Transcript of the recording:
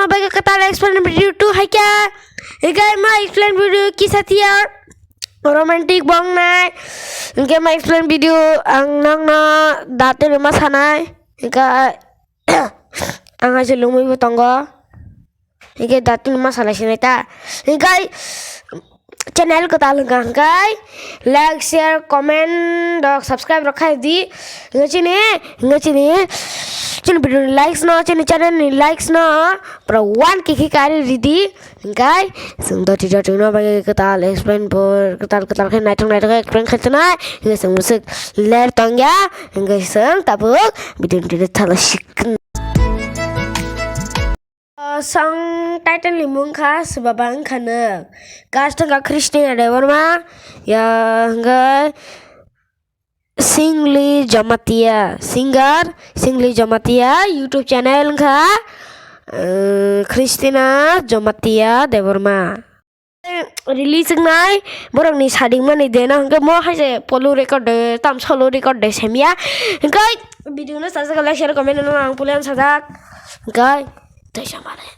bagi kata explain video tu hai kya guys ma explain video kisah tiar romantic bong nai ke ma explain video ang nang na date lima sanai ka ang aja lumui botonggo ke date lima sanai sineta guys channel ko talu gangkai like share comment dok subscribe rakhai di ngachini chini video likes no chini channel ni likes no pra 1k kari ridi gangkai sung do ti do no bagi ketal explain por ketal khen nai thong explain khatna ngai sung musik ler tongya ngai sung tabuk video ni thala shik sang title limung kha sebabang khana kastanga Christina Devarma ya enggak Singli Jamatia Singli Jamatia YouTube channel kha Christina Jamatia Devarma release ngai borok ni sading mani dena enggak mo haise polu record tam solo record de semia enggak video na sajak like share comment na ang pulian sajak enggak Terima kasih.